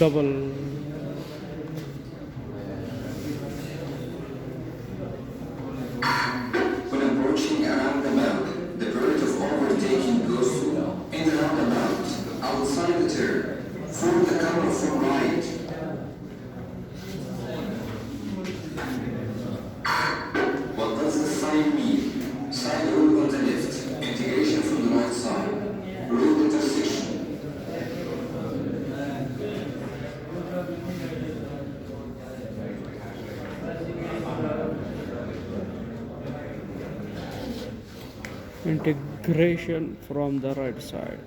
double. When approaching a roundabout, the period of overtaking goes to in the roundabout, outside the turn, for the camera from right. What does the sign mean? Side road on the left, integration from the right side, road intersection. Integration from the right side.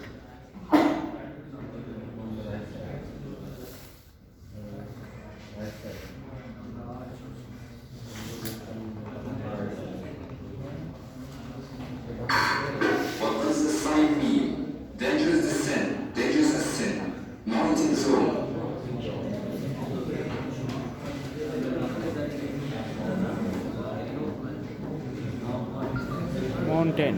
What does the sign mean? Dangerous descent, dangerous ascent, mountain zone. Mountain.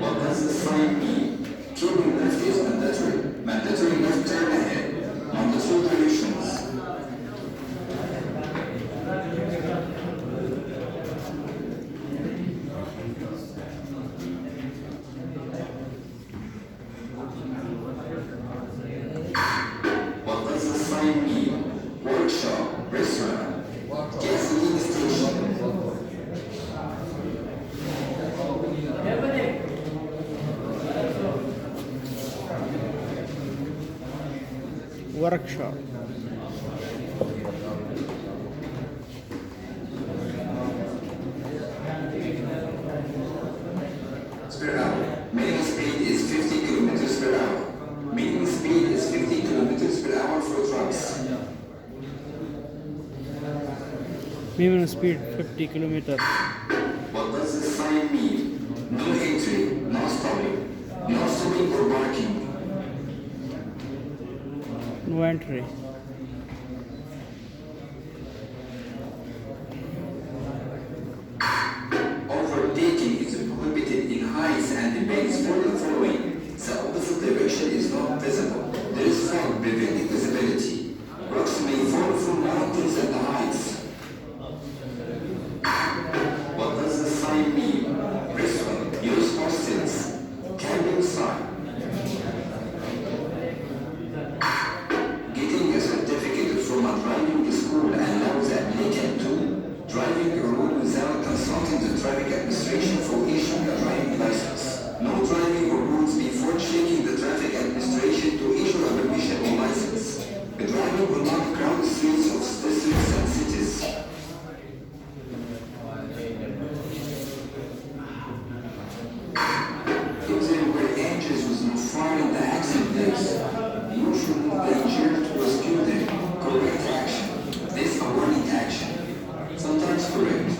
What does the sign mean? Keeping left is mandatory. Mandatory left turn ahead. On the two directions. What does the sign mean? Workshop, restaurant, gasoline station. Workshop. Per hour. Minimum speed is 50 kilometers per hour. Minimum speed is 50 kilometers per hour for trucks. Minimum speed 50 kilometers. What does the sign mean? No entry, no stopping, no stopping or parking. No entry. Overtaking is prohibited in heights and debates for the following. The opposite direction is not visible. There is fog preventing visibility. Rocks may fall from mountains at the heights. What does the sign mean? Restaurant, use hostels, camping site. Getting a certificate from a driving school allows applicant to driving a road without consulting the traffic administration for issuing a driving license. No driving or routes before checking the traffic administration to issue a permission or license. The driving will not crowd streets of districts and cities. If there were angels with no fire in the accident place, you should move the injured to rescue them. Correct action. This is a warning action. Sometimes correct.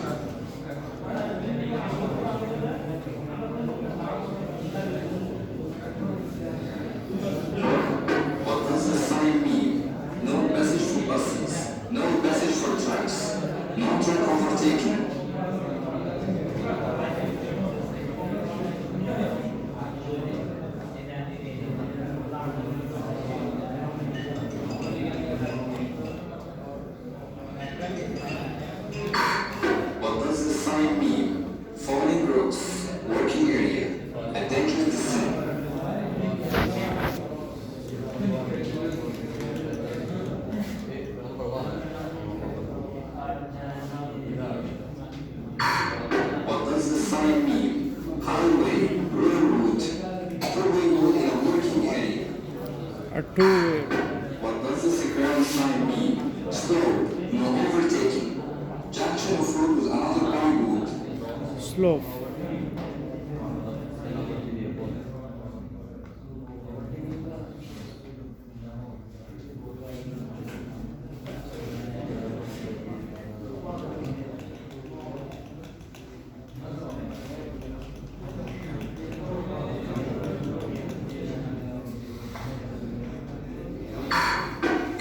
What does the sign mean? No passage for buses. No passage for trucks. No truck overtaking. What does the sign mean? Falling rocks, working area, a dangerous descent. What does the sign mean? Highway, railroad, two-way road in a working area. A two-way. What does the ground sign mean? Slow, no overtaking. Junction of road with another road. Slope.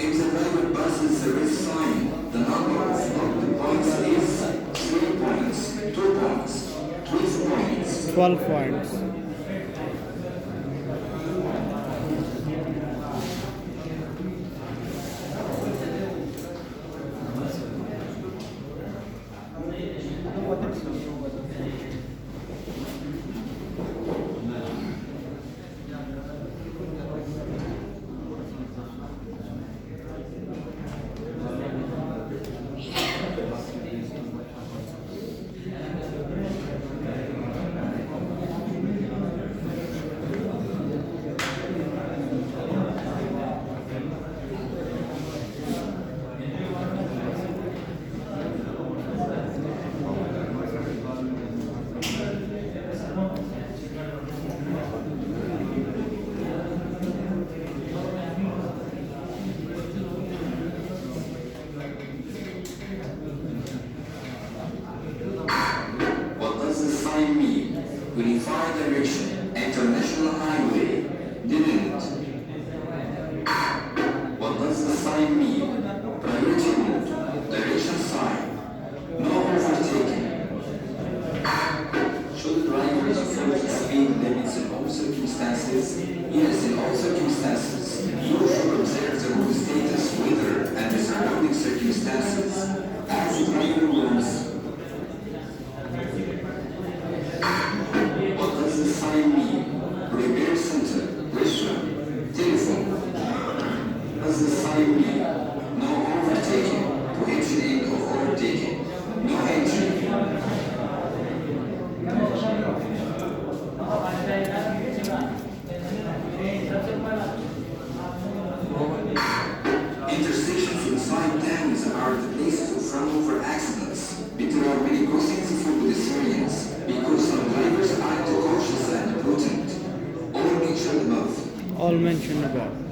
If the 12 points. What does the sign mean? Unified direction, international highway. Didn't. What does the sign mean? Priority route, direction sign. No overtaking. Should drivers follow the speed limits in all circumstances? Yes, in all circumstances. You should observe the road status, weather, and the surrounding circumstances. As the driver learns. What does the sign mean? Repair center, restaurant, telephone. What does the sign mean? No overtaking, prohibition end of overtaking, no entry. Intersections with side dams are the places of runover accidents. But there are many crossings for pedestrians because some drivers act cautious and prudent. All mentioned above. All mentioned above.